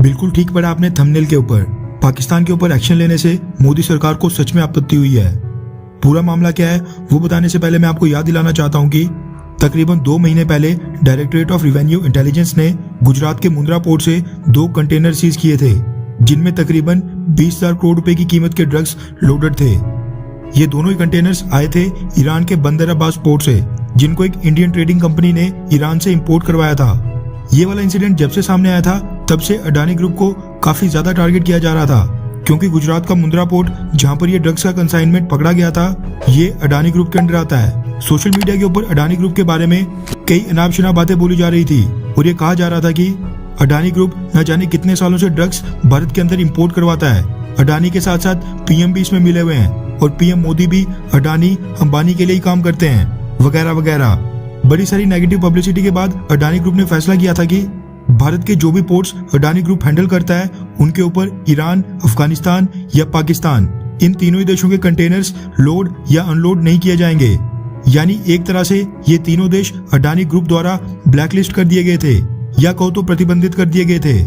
बिल्कुल ठीक पड़ा आपने थंबनेल के ऊपर। पाकिस्तान के ऊपर एक्शन लेने से मोदी सरकार को सच में आपत्ति हुई है। पूरा मामला क्या है वो बताने से पहले मैं आपको याद दिलाना चाहता हूँ कि तकरीबन 2 महीने पहले डायरेक्टरेट ऑफ रेवेन्यू इंटेलिजेंस ने गुजरात के मुंद्रा पोर्ट से 2 कंटेनर सीज किए थे, जिनमें तकरीबन 20,000 करोड़ रुपए की कीमत के ड्रग्स लोडेड थे। ये दोनों ही कंटेनर्स आए थे ईरान के बंदर अब्बास पोर्ट से, जिनको एक इंडियन ट्रेडिंग कंपनी ने ईरान से इंपोर्ट करवाया था। ये वाला इंसिडेंट जब से सामने आया था तब से अडानी ग्रुप को काफी ज्यादा टारगेट किया जा रहा था, क्योंकि गुजरात का मुंद्रा पोर्ट जहां पर ये ड्रग्स का कंसाइनमेंट पकड़ा गया था, ये अडानी ग्रुप के अंडर आता है। सोशल मीडिया के ऊपर अडानी ग्रुप के बारे में कई अनाप शनाप बातें बोली जा रही थी और ये कहा जा रहा था कि अडानी ग्रुप न जाने कितने सालों से ड्रग्स भारत के अंदर इंपोर्ट करवाता है। अडानी के साथ साथ पीएम भी इसमें मिले हुए हैं और पीएम मोदी भी अडानी अंबानी के लिए ही काम करते हैं, वगैरह वगैरह। बड़ी सारी नेगेटिव पब्लिसिटी के बाद अडानी ग्रुप ने फैसला किया था कि भारत के जो भी पोर्ट्स अडानी ग्रुप हैंडल करता है उनके ऊपर ईरान, अफगानिस्तान या पाकिस्तान, इन तीनों ही देशों के कंटेनर्स लोड या अनलोड नहीं किए जाएंगे। यानी एक तरह से ये तीनों देश अडानी ग्रुप द्वारा ब्लैकलिस्ट कर दिए गए थे, या कहो तो प्रतिबंधित कर दिए गए थे।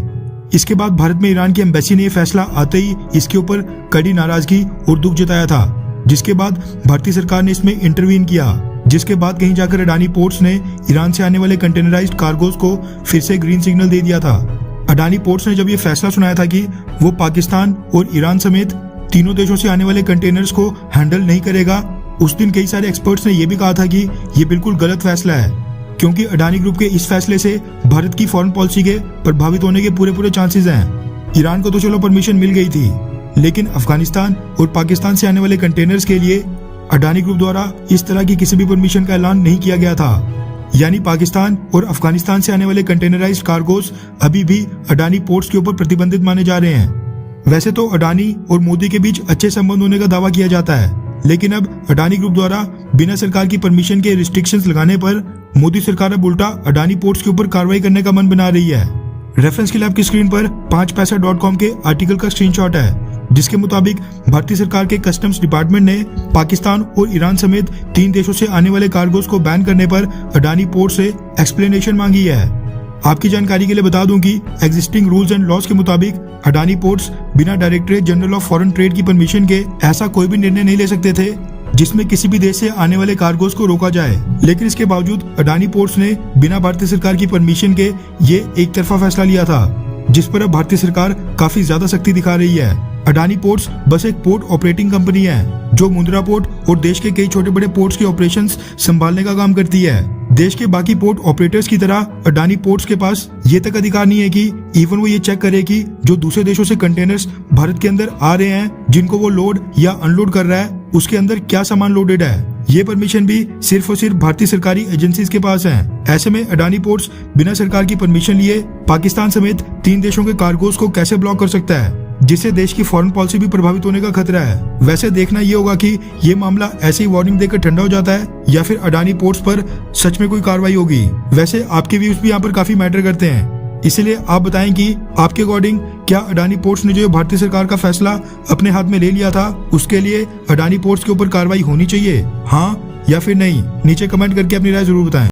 इसके बाद भारत में ईरान की एम्बेसी ने यह फैसला आते ही इसके ऊपर कड़ी नाराजगी और दुख जताया था, जिसके बाद भारतीय सरकार ने इसमें इंटरवीन किया, जिसके बाद कहीं जाकर अडानी पोर्ट्स ने ईरान से आने वाले कंटेनराइज्ड कार्गोज को फिर से ग्रीन सिग्नल दे दिया था। अडानी पोर्ट्स ने जब ये फैसला सुनाया था कि वो पाकिस्तान और ईरान समेत तीनों देशों से आने वाले कंटेनर्स को हैंडल नहीं करेगा, उस दिन कई सारे एक्सपर्ट्स ने यह भी कहा था कि ये बिल्कुल गलत फैसला है, क्योंकि अडानी ग्रुप के इस फैसले से भारत की फॉरेन पॉलिसी के प्रभावित होने के पूरे चांसेस हैं। ईरान को तो चलो परमिशन मिल गई थी, लेकिन अफगानिस्तान और पाकिस्तान से आने वाले कंटेनर्स के लिए अडानी ग्रुप द्वारा इस तरह की किसी भी परमिशन का ऐलान नहीं किया गया था। यानी पाकिस्तान और अफगानिस्तान से आने वाले कंटेनराइज्ड कार्गोज अभी भी अडानी पोर्ट्स के ऊपर प्रतिबंधित माने जा रहे हैं। वैसे तो अडानी और मोदी के बीच अच्छे संबंध होने का दावा किया जाता है, लेकिन अब अडानी ग्रुप द्वारा बिना सरकार की परमिशन के रिस्ट्रिक्शंस लगाने पर मोदी सरकार अब उल्टा अडानी पोर्ट्स के ऊपर कार्रवाई करने का मन बना रही है। रेफरेंस के लिए आपकी स्क्रीन पर 5paisa.com के आर्टिकल का स्क्रीनशॉट है, जिसके मुताबिक भारतीय सरकार के कस्टम्स डिपार्टमेंट ने पाकिस्तान और ईरान समेत 3 देशों से आने वाले कार्गोज को बैन करने पर अडानी पोर्ट से एक्सप्लेनेशन मांगी है। आपकी जानकारी के लिए बता दूं कि एग्जिस्टिंग रूल्स एंड लॉज के मुताबिक अडानी पोर्ट्स बिना directorate general of foreign trade की परमिशन के ऐसा कोई भी निर्णय नहीं ले सकते थे जिसमें किसी भी देश से आने वाले कार्गोज को रोका जाए। लेकिन इसके बावजूद अडानी पोर्ट्स ने बिना भारतीय सरकार की परमिशन के ये एक तरफा फैसला लिया था, जिस पर अब भारतीय सरकार काफी ज्यादा सख्ती दिखा रही है। अडानी पोर्ट्स बस एक पोर्ट ऑपरेटिंग कंपनी है जो मुंद्रा पोर्ट और देश के कई छोटे बड़े पोर्ट्स के ऑपरेशंस संभालने का काम करती है। देश के बाकी पोर्ट ऑपरेटर्स की तरह अडानी पोर्ट्स के पास ये तक अधिकार नहीं है कि इवन वो ये चेक करे कि जो दूसरे देशों से कंटेनर्स भारत के अंदर आ रहे हैं, जिनको वो लोड या अनलोड कर रहा है, उसके अंदर क्या सामान लोडेड है। ये परमिशन भी सिर्फ और सिर्फ भारतीय सरकारी एजेंसीज के पास है। ऐसे में अडानी पोर्ट्स बिना सरकार की परमिशन लिए पाकिस्तान समेत 3 देशों के कार्गोज को कैसे ब्लॉक कर सकता है, जिससे देश की फॉरेन पॉलिसी भी प्रभावित होने का खतरा है। वैसे देखना ये होगा कि ये मामला ऐसे ही वार्निंग देकर ठंडा हो जाता है या फिर अडानी पोर्ट्स पर सच में कोई कार्रवाई होगी। वैसे आपके व्यूज भी यहाँ पर काफी मैटर करते हैं, इसीलिए आप बताएं कि आपके अकॉर्डिंग क्या अडानी पोर्ट्स ने जो भारतीय सरकार का फैसला अपने हाथ में ले लिया था, उसके लिए अडानी पोर्ट्स के ऊपर कार्रवाई होनी चाहिए, हाँ या फिर नहीं? नीचे कमेंट करके अपनी राय जरूर बताएं।